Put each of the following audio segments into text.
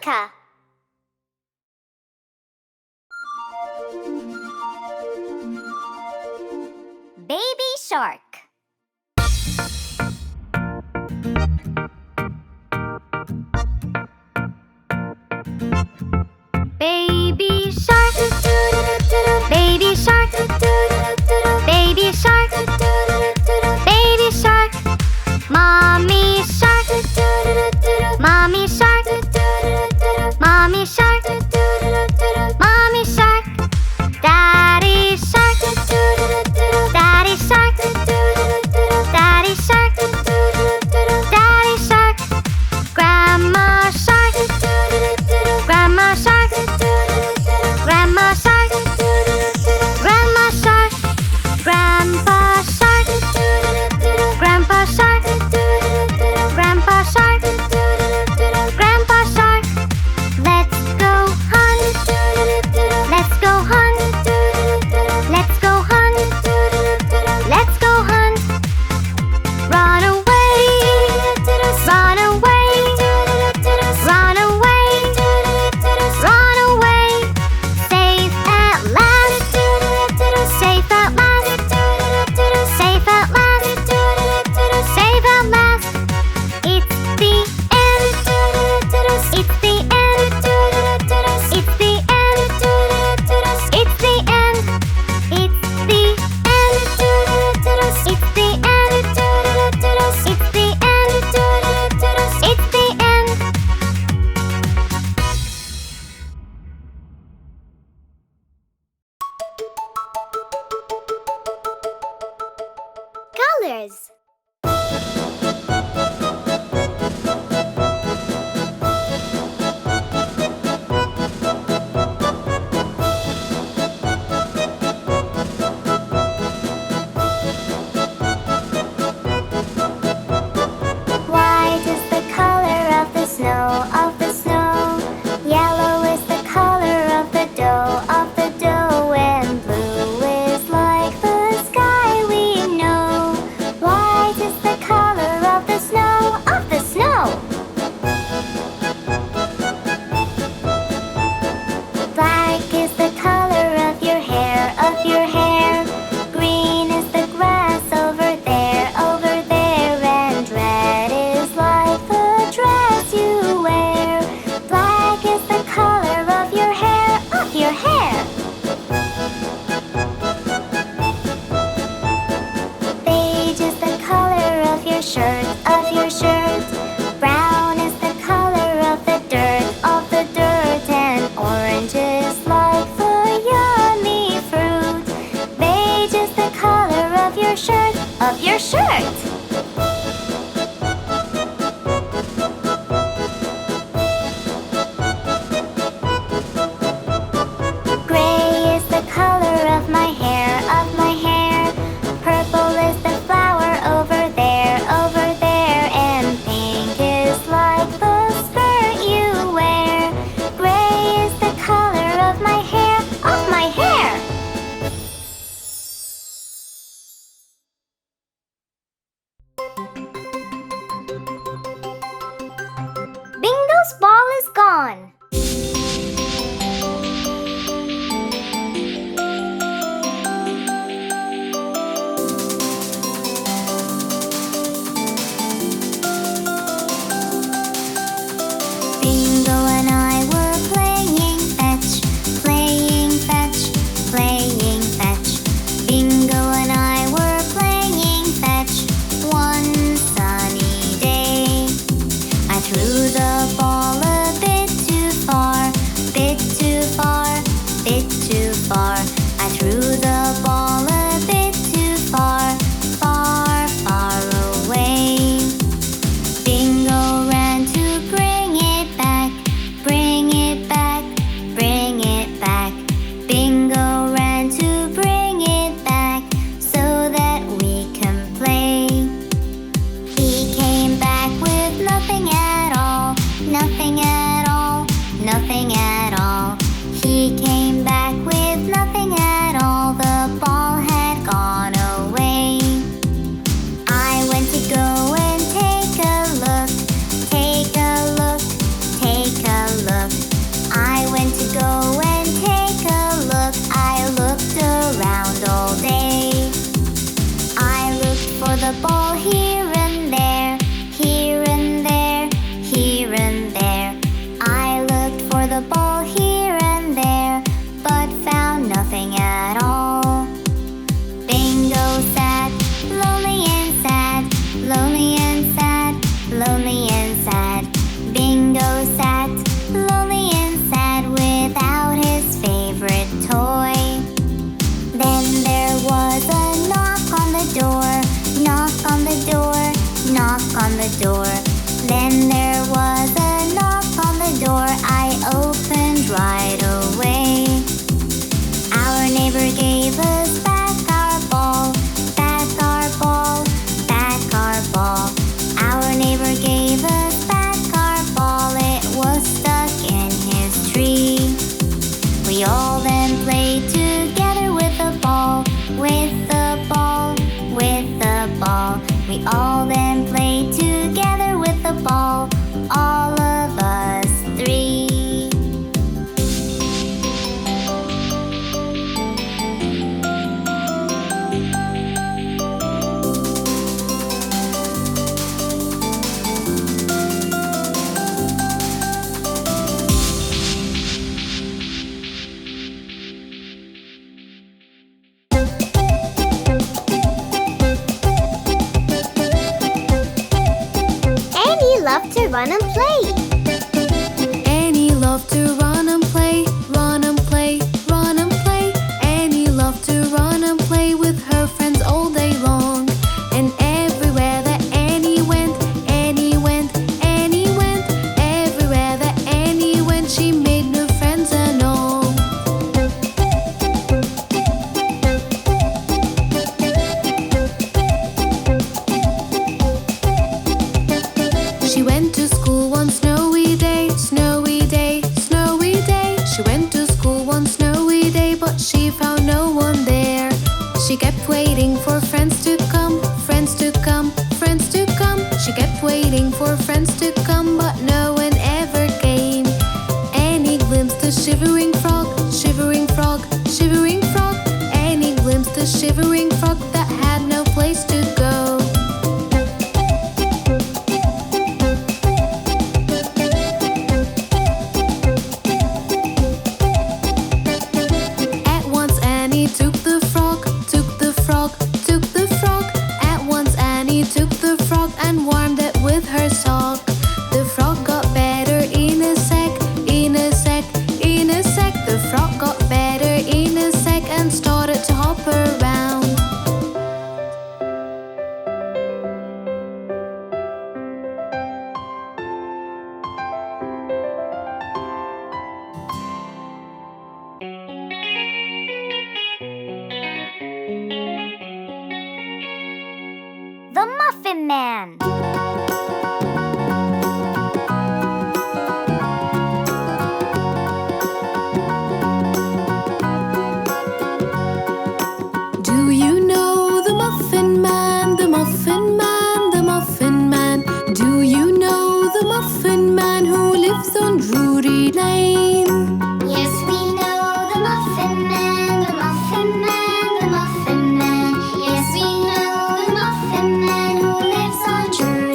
Luca. Baby shark. Baby shark, baby shark, baby shark, baby shark, mommy shark, mommy shark, mommy shark, mommy shark, daddy shark, daddy shark, daddy shark, daddy shark, grandma shark, grandma shark, grandma shark, grandma shark, grandpa shark, grandpa shark, grandpa shark, grandpa shark. Let's go hunt, let's go hunt, let's go hunt, let's go hunt. Run away, run away, run away, run away. Safe at last, safe at last, safe at last, safe at last. It's the end, it's the end, it's the end, it's the end, it's the end, it's the end, it's the end, it's the end. Colors. White is the color of the snow, of the snow. Yellow is the color of the dough, of the dough. And blue is like the sky we know. White is the color of the snow, of the snow. Black is the color of your hair, of your hair. Green is the grass over there, over there. And red is like the dress you wear. Black is the color of your hair, of your hair. Beige is the color of your shirt, of your shirt. Brown is the color of the dirt, of the dirt. And orange is like the yummy fruit. Beige is the color of your shirt, of your shirt. Gray is the color of my hair, of my hair. Purple is the flower over there, over there. And the ball here and there, here and there, here and there. I looked for the ball here and there, but found nothing at all. Bingo sat, lonely and sad, lonely and sad, lonely and sad. Bingo sat, lonely and sad, without his favorite toy. Then there was a knock on the door, knock on the door, knock on the door. Then there was a knock on the door, I opened right away. Our neighbor gave us back our ball, back our ball, back our ball. Our neighbor gave us back our ball, it was stuck in his tree. We all then played together with the ball, with the ball, with the ball. We all then played together with the ball, all of us three. Annie loved to run and play. Annie loved to run and play, run and play, run and play. Annie loved to run and play with her friends all day long. And everywhere that Annie went, Annie went, Annie went. Everywhere that Annie went, she made new friends and all. She went to school one snowy day, snowy day, snowy day. She went to school one snowy day, but she found no one there. She kept waiting for friends to come, friends to come, friends to come. She kept waiting for friends to come, but no one ever came. Annie glimpsed a shivering frog, shivering frog, shivering frog. Annie glimpsed a shivering frog that had no place to go. At once Annie took the frog, took the frog, took the frog. At once Annie took the frog and warmed it with her sock. The frog got better in a sec, in a sec, in a sec. The frog got better in a sec and started to hop around. The Muffin Man. Do you know the Muffin Man, the Muffin Man, the Muffin Man? Do you know the Muffin Man who lives on Drury Lane? Yes, we know the Muffin Man, the Muffin Man, the Muffin Man. Yes, we know the Muffin Man who lives on Drury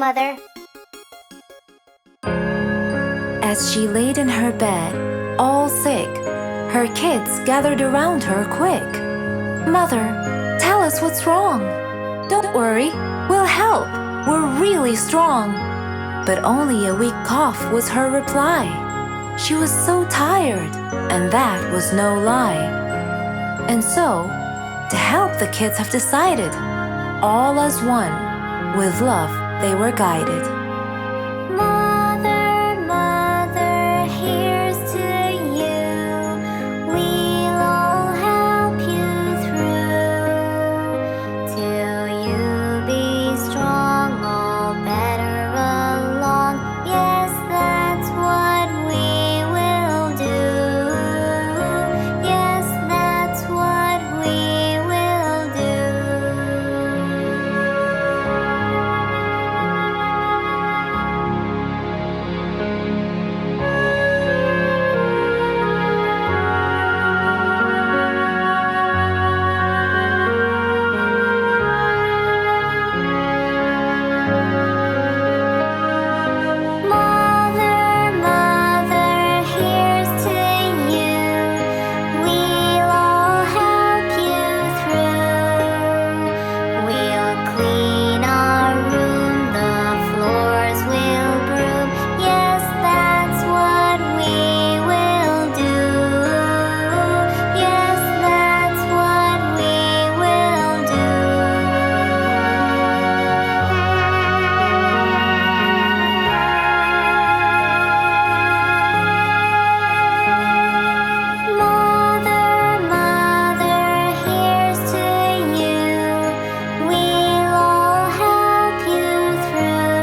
Mother. As she laid in her bed, all sick, her kids gathered around her quick. "Mother, tell us what's wrong." "Don't worry, we'll help. We're really strong." But only a weak cough was her reply. She was so tired, and that was no lie. And so, to help, the kids have decided, all as one, with love they were guided. Mother, Mother, here's to you. We'll all help you through. Till you be strong, all better along. Yes, that's what we will do. Yes, that's what we will do. Mother, Mother, here's to you. We'll all help you through. We'll clean our room, the floors will broom. Yes, that's what we will do. Yes, that's what we will do. Mother, Mother, here's to you. We'll all help you through.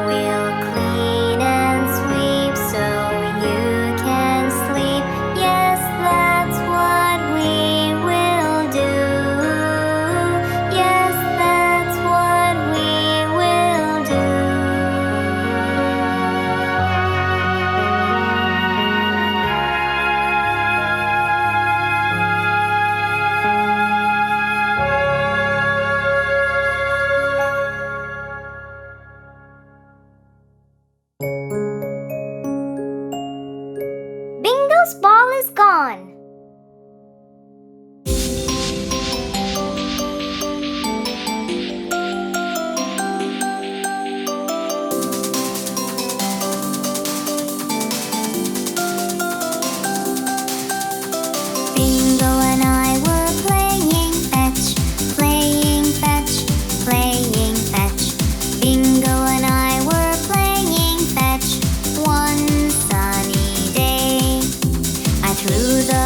We'll clean and sweep so you can sleep. Yes, that's what we will do. Yes, that's what we will do. Bingo's ball is gone. Bingo and I were playing fetch, playing fetch, playing fetch. Bingo and I were playing fetch one sunny day. I threw the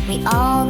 We all